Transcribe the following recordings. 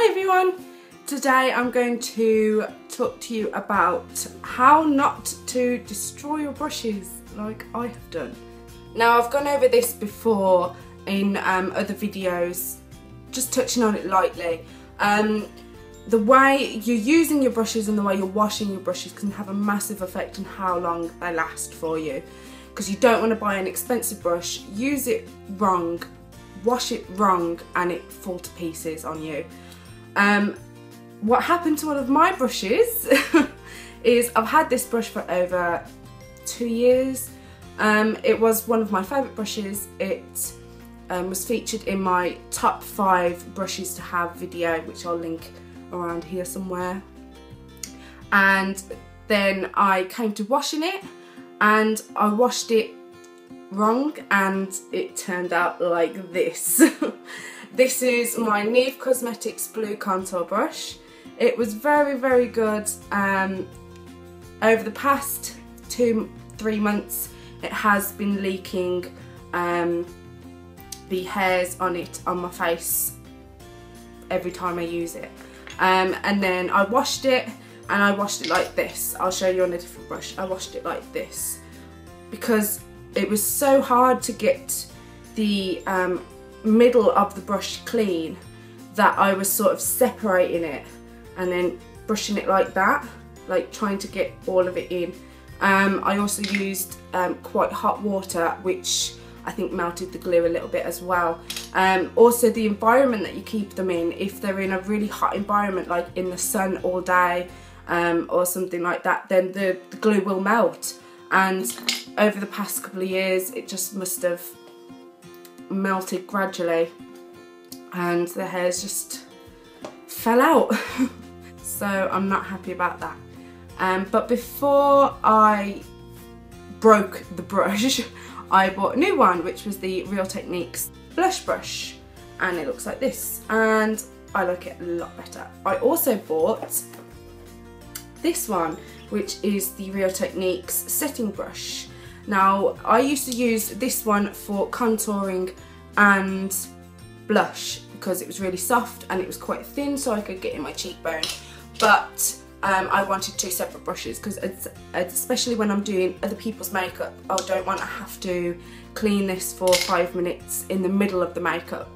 Hi everyone! Today I'm going to talk to you about how not to destroy your brushes like I have done. Now I've gone over this before in other videos, just touching on it lightly. The way you're using your brushes and the way you're washing your brushes can have a massive effect on how long they last for you. Because you don't want to buy an expensive brush, use it wrong, wash it wrong and it fall to pieces on you. What happened to one of my brushes is I've had this brush for over 2 years. It was one of my favourite brushes. It was featured in my top 5 brushes to have video, which I'll link around here somewhere. And then I came to washing it and I washed it wrong and it turned out like this. This is my E.L.F Cosmetics blue contour brush. It was very good. Over the past 2-3 months it has been leaking the hairs on it on my face every time I use it. And then I washed it and I washed it like this. I'll show you on a different brush. I washed it like this because it was so hard to get the middle of the brush clean that I was sort of separating it and then brushing it like that, like trying to get all of it in. I also used quite hot water, which I think melted the glue a little bit as well. Also the environment that you keep them in, if they're in a really hot environment like in the sun all day or something like that, then the glue will melt. And over the past couple of years it just must have melted gradually and the hairs just fell out. So I'm not happy about that. But before I broke the brush I bought a new one, which was the Real Techniques blush brush, and it looks like this and I like it a lot better. I also bought this one, which is the Real Techniques setting brush. Now I used to use this one for contouring and blush because it was really soft and it was quite thin so I could get in my cheekbone, but I wanted 2 separate brushes because especially when I'm doing other people's makeup, I don't want to have to clean this for 5 minutes in the middle of the makeup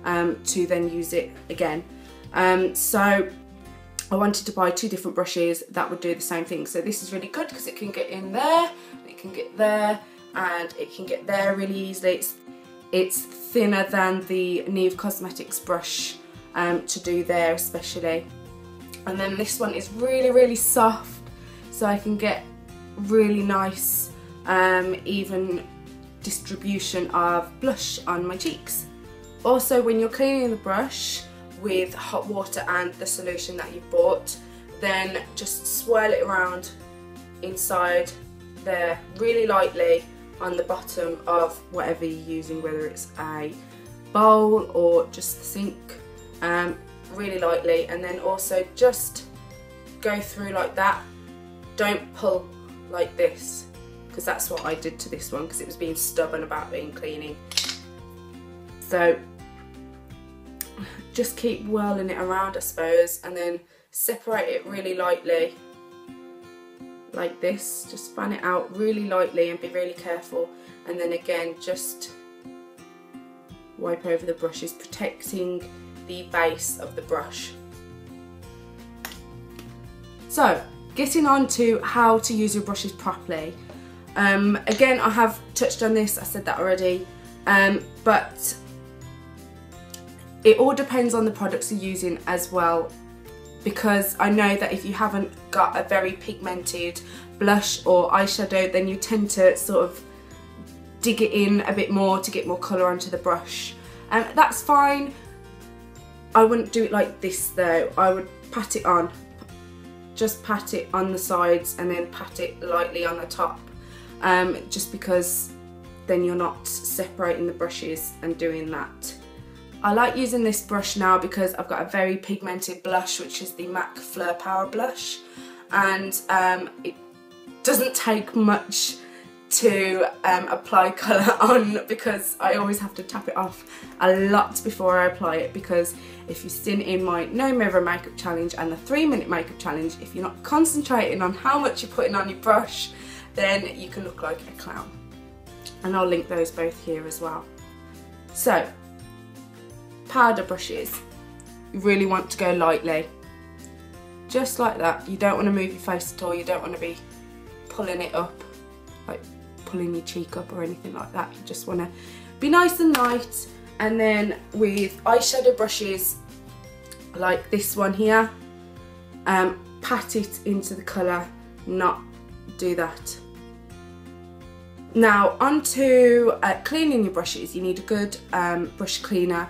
to then use it again. So I wanted to buy 2 different brushes that would do the same thing. So this is really good because it can get in there, it can get there, and it can get there really easily. It's thinner than the E.L.F Cosmetics brush to do there especially. And then this one is really soft, so I can get really nice even distribution of blush on my cheeks. Also, when you're cleaning the brush with hot water and the solution that you've bought, then just swirl it around inside there really lightly on the bottom of whatever you're using, whether it's a bowl or just the sink, really lightly, and then also just go through like that. Don't pull like this, because that's what I did to this one because it was being stubborn about being cleaning. So just keep whirling it around, I suppose, and then separate it really lightly like this. Just fan it out really lightly and be really careful, and then again just wipe over the brushes, protecting the base of the brush. So getting on to how to use your brushes properly. Again, I have touched on this, I said that already, but it all depends on the products you're using as well, because I know that if you haven't got a very pigmented blush or eyeshadow, then you tend to sort of dig it in a bit more to get more colour onto the brush, and that's fine. I wouldn't do it like this though. I would pat it on, just pat it on the sides and then pat it lightly on the top, just because then you're not separating the brushes and doing that. I like using this brush now because I've got a very pigmented blush, which is the MAC Fleur Power blush, and it doesn't take much to apply colour on, because I always have to tap it off a lot before I apply it, because if you've seen in my no mirror makeup challenge and the 3-minute makeup challenge, if you're not concentrating on how much you're putting on your brush, then you can look like a clown. And I'll link those both here as well. So, powder brushes, you really want to go lightly, just like that. You don't want to move your face at all, you don't want to be pulling it up, like pulling your cheek up or anything like that. You just want to be nice and light. And then with eyeshadow brushes like this one here, pat it into the colour, not do that. Now onto cleaning your brushes. You need a good brush cleaner.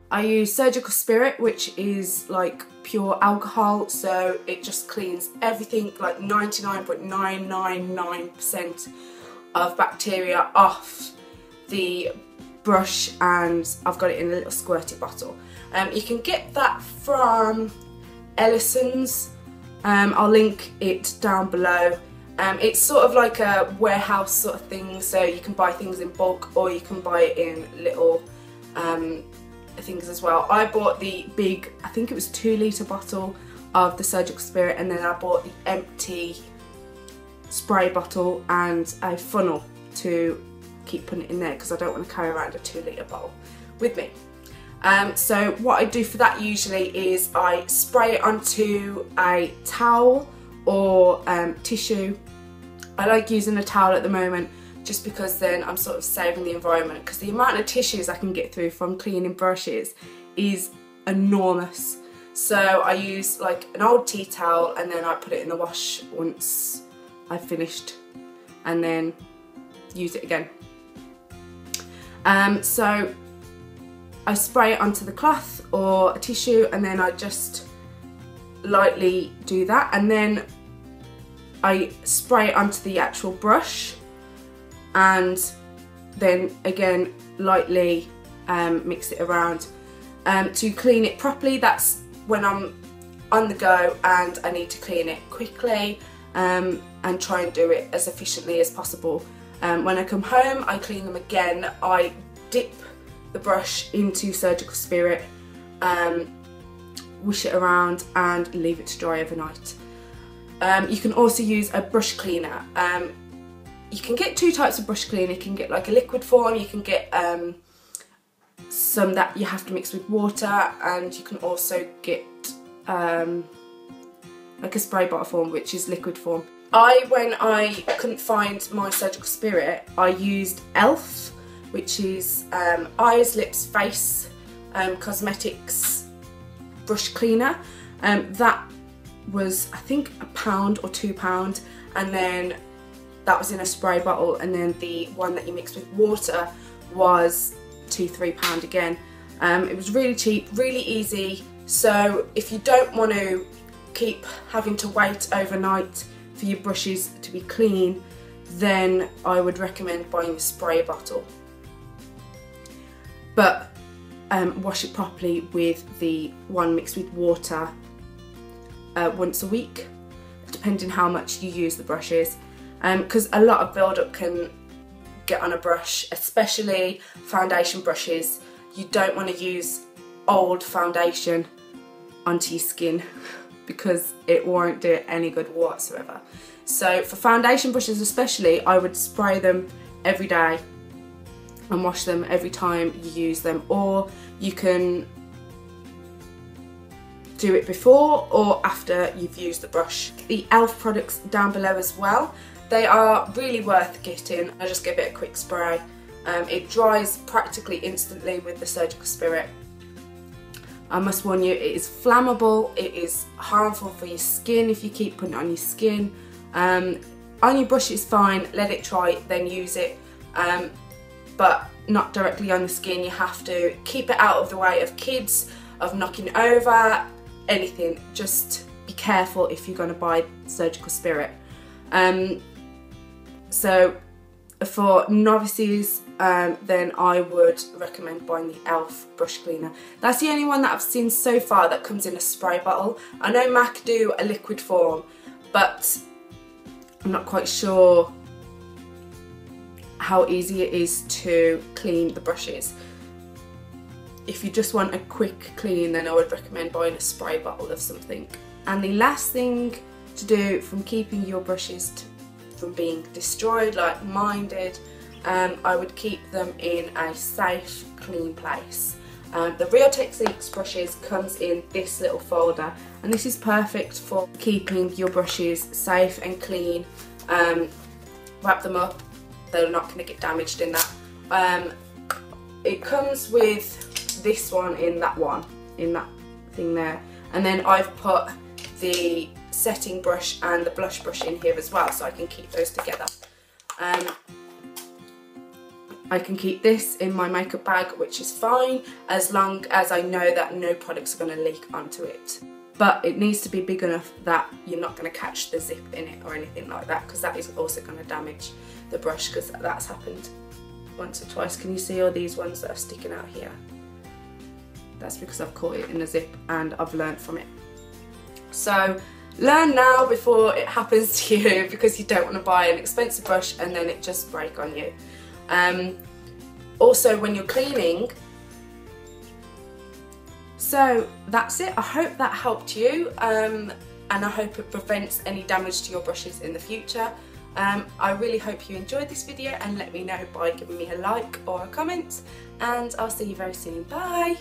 I use Surgical Spirit, which is like pure alcohol, so it just cleans everything, like 99.999% of bacteria off the brush, and I've got it in a little squirty bottle. You can get that from Ellison's. I'll link it down below. It's sort of like a warehouse sort of thing, so you can buy things in bulk or you can buy it in little things as well. I bought the big, I think it was 2-litre bottle of the Surgical Spirit, and then I bought the empty spray bottle and a funnel to keep putting it in there, because I don't want to carry around a 2-litre bottle with me. So what I do for that usually is I spray it onto a towel or tissue. I like using a towel at the moment, just because then I'm sort of saving the environment, because the amount of tissues I can get through from cleaning brushes is enormous. So I use like an old tea towel, and then I put it in the wash once I've finished, and then use it again. So I spray it onto the cloth or a tissue, and then I just lightly do that, and then I spray it onto the actual brush, and then again lightly mix it around. To clean it properly, that's when I'm on the go and I need to clean it quickly and try and do it as efficiently as possible. When I come home, I clean them again. I dip the brush into Surgical Spirit, wish it around and leave it to dry overnight. You can also use a brush cleaner. You can get 2 types of brush cleaner. You can get like a liquid form, you can get some that you have to mix with water, and you can also get like a spray bottle form, which is liquid form. When I couldn't find my Surgical Spirit, I used E.L.F, which is eyes, lips, face cosmetics brush cleaner. That was, I think, £1 or £2, and then that was in a spray bottle, and then the one that you mix with water was £2–3 again. It was really cheap, really easy, so if you don't want to keep having to wait overnight for your brushes to be clean, then I would recommend buying a spray bottle. But wash it properly with the one mixed with water once a week, depending how much you use the brushes, because a lot of build-up can get on a brush, especially foundation brushes. You don't want to use old foundation onto your skin because it won't do it any good whatsoever. So for foundation brushes especially, I would spray them every day and wash them every time you use them, or you can do it before or after you've used the brush. The E.L.F products down below as well, they are really worth getting. I just give it a quick spray. It dries practically instantly with the Surgical Spirit. I must warn you, it is flammable, it is harmful for your skin if you keep putting it on your skin. On your brush it's fine, let it dry, then use it. But not directly on the skin. You have to keep it out of the way of kids, of knocking over, anything. Just be careful if you're going to buy Surgical Spirit. So for novices, then I would recommend buying the E.L.F brush cleaner. That's the only one that I've seen so far that comes in a spray bottle. I know MAC do a liquid form, but I'm not quite sure how easy it is to clean the brushes. If you just want a quick clean, then I would recommend buying a spray bottle of something. And the last thing to do from keeping your brushes from being destroyed like mine did, I would keep them in a safe, clean place. The Real Techniques brushes comes in this little folder, and this is perfect for keeping your brushes safe and clean. Wrap them up, they're not going to get damaged in that. It comes with this one in that thing there, and then I've put the setting brush and the blush brush in here as well, so I can keep those together. I can keep this in my makeup bag, which is fine as long as I know that no products are going to leak onto it. But it needs to be big enough that you're not going to catch the zip in it or anything like that, because that is also going to damage the brush, because that's happened once or twice. Can you see all these ones that are sticking out here? That's because I've caught it in a zip and I've learned from it. So learn now before it happens to you, because you don't want to buy an expensive brush and then it just break on you. Also when you're cleaning. So that's it. I hope that helped you, and I hope it prevents any damage to your brushes in the future. I really hope you enjoyed this video, and let me know by giving me a like or a comment, and I'll see you very soon. Bye!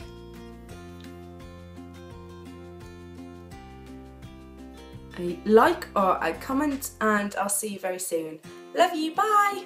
A like or a comment, and I'll see you very soon. Love you, bye!